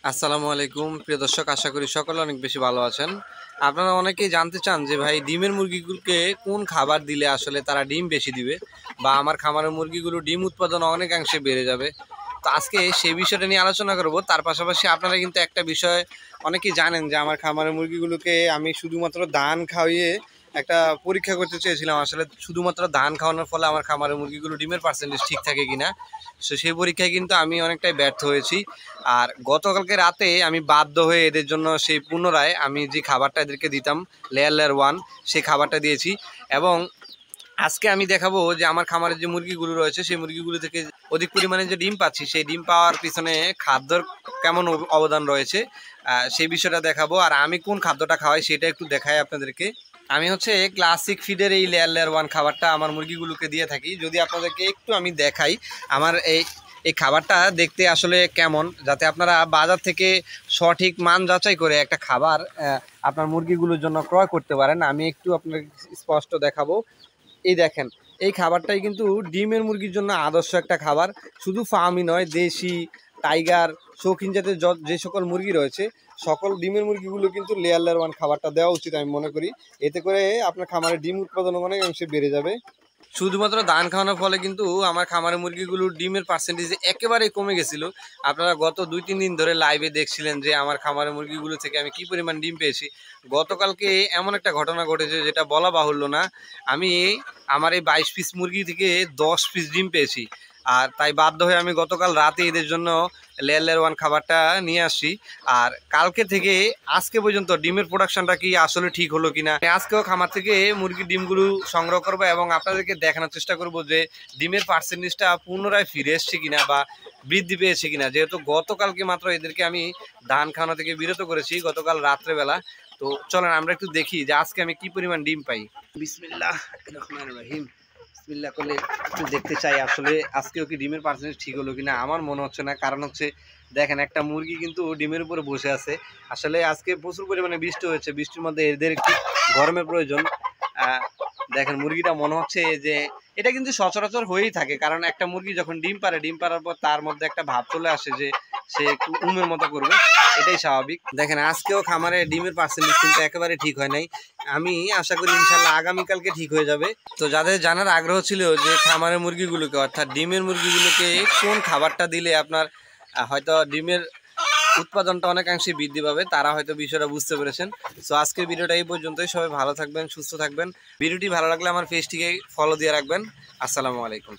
আসসালামু আলাইকুম প্রিয় দর্শক, আশা করি সকলে অনেক বেশি ভালো আছেন। আপনারা অনেকেই জানতে চান যে ভাই ডিমের মুরগিগুলোকে কোন খাবার দিলে আসলে তারা ডিম বেশি দিবে বা আমার খামারের মুরগিগুলো ডিম উৎপাদন অনেকাংশে বেড়ে যাবে। তো আজকে সেই বিষয়টা নিয়ে আলোচনা করব। তার পাশাপাশি আপনারা কিন্তু একটা বিষয় অনেকেই জানেন যে আমার খামারের মুরগিগুলোকে আমি শুধুমাত্র ধান খাইয়ে একটা পরীক্ষা করতে চেয়েছিলাম, আসলে শুধুমাত্র ধান খাওয়ানোর ফলে আমার খামারের মুরগিগুলো ডিমের পার্সেন্টেজ ঠিক থাকে কিনা। সো সেই পরীক্ষায় কিন্তু আমি অনেকটাই ব্যর্থ হয়েছি। আর গতকালকে রাতে আমি বাধ্য হয়ে এদের জন্য সেই পুনরায় আমি যে খাবারটা এদেরকে দিতাম লেয়ার লেয়ার ওয়ান, সেই খাবারটা দিয়েছি। এবং আজকে আমি দেখাবো যে আমার খামারের যে মুরগিগুলো রয়েছে সেই মুরগিগুলো থেকে অধিক পরিমাণে যে ডিম পাচ্ছি সেই ডিম পাওয়ার পিছনে খাদ্যর কেমন অবদান রয়েছে সেই বিষয়টা দেখাবো। আর আমি কোন খাদ্যটা খাওয়াই সেটা একটু দেখাই আপনাদেরকে। আমি হচ্ছে ক্লাসিক ফিডের এই লেয়ার লেয়ার ওয়ান খাবারটা আমার মুরগিগুলোকে দিয়ে থাকি। যদি আপনাদেরকে একটু আমি দেখাই আমার এই খাবারটা দেখতে আসলে কেমন, যাতে আপনারা বাজার থেকে সঠিক মান যাচাই করে একটা খাবার আপনার মুরগিগুলোর জন্য ক্রয় করতে পারেন। আমি একটু আপনাকে স্পষ্ট দেখাবো। এই দেখেন, এই খাবারটাই কিন্তু ডিমের মুরগির জন্য আদর্শ একটা খাবার। শুধু ফার্মই নয়, দেশি, টাইগার, শৌখিন জাতের যে সকল মুরগি রয়েছে সকল ডিমের মুরগিগুলো কিন্তু লেয়ার লেয়ার ওয়ান খাবারটা দেওয়া উচিত আমি মনে করি। এতে করে আপনার খামারে ডিম উৎপাদন অনেক অংশে বেড়ে যাবে। শুধুমাত্র ধান খাওয়ানোর ফলে কিন্তু আমার খামারের মুরগিগুলোর ডিমের পার্সেন্টেজ একেবারেই কমে গেছিলো। আপনারা গত 2-3 দিন ধরে লাইভে দেখছিলেন যে আমার খামারের মুরগিগুলো থেকে আমি কি পরিমাণ ডিম পেয়েছি। গতকালকে এমন একটা ঘটনা ঘটেছে যেটা বলা বাহুল্য না। আমি আমার এই 22 পিস মুরগি থেকে 10 পিস ডিম পেয়েছি। আর তাই বাধ্য হয়ে আমি গতকাল রাতে এদের জন্য লেয়ার লেয়ার ওয়ান খাবারটা নিয়ে আসি। আর কালকে থেকে আজকে পর্যন্ত ডিমের প্রোডাকশনটা কি আসলে ঠিক হলো কিনা, আজকেও খামার থেকে মুরগির ডিমগুলো সংগ্রহ করবো এবং আপনাদেরকে দেখানোর চেষ্টা করব যে ডিমের পার্সেন্টেজটা পুনরায় ফিরে এসছে কিনা বা বৃদ্ধি পেয়েছে কিনা। যেহেতু গতকালকে মাত্র এদেরকে আমি ধান খাওয়ানো থেকে বিরত করেছি গতকাল রাত্রেবেলা। তো চলেন আমরা একটু দেখি যে আজকে আমি কি পরিমাণ ডিম পাই। বিসমিল্লাহ রহমানির রহিম। বিসমিল্লাহ করলে একটু দেখতে চাই আসলে আজকেও কি ডিমের পার্সেন্টেজ ঠিক হলো কিনা। আমার মনে হচ্ছে না, কারণ হচ্ছে দেখেন একটা মুরগি কিন্তু ডিমের উপরে বসে আছে। আসলে আজকে প্রচুর পরিমাণে বৃষ্টি হয়েছে, বৃষ্টির মধ্যে এদের একটু গরমের প্রয়োজন। দেখেন মুরগিটা মনে হচ্ছে যে এটা কিন্তু সচরাচর হয়েই থাকে, কারণ একটা মুরগি যখন ডিম পারে, ডিম পারার পর তার মধ্যে একটা ভাব চলে আসে যে সে একটু উমের মতো করবে, এটাই স্বাভাবিক। দেখেন আজকেও খামারে ডিমের পার্সেন্টেজ কিন্তু একেবারে ঠিক হয় নাই। আমি আশা করি ইনশাল্লাহ আগামীকালকে ঠিক হয়ে যাবে। তো যাদের জানার আগ্রহ ছিল যে খামারের মুরগিগুলোকে অর্থাৎ ডিমের মুরগিগুলোকে কোন খাবারটা দিলে আপনার হয়তো ডিমের উৎপাদনটা অনেকাংশে বৃদ্ধি পাবে, তারা হয়তো বিষয়টা বুঝতে পেরেছেন। সো আজকের ভিডিওটা এই পর্যন্তই। সবাই ভালো থাকবেন, সুস্থ থাকবেন। ভিডিওটি ভালো লাগলে আমার পেজটিকে ফলো দিয়ে রাখবেন। আসসালামু আলাইকুম।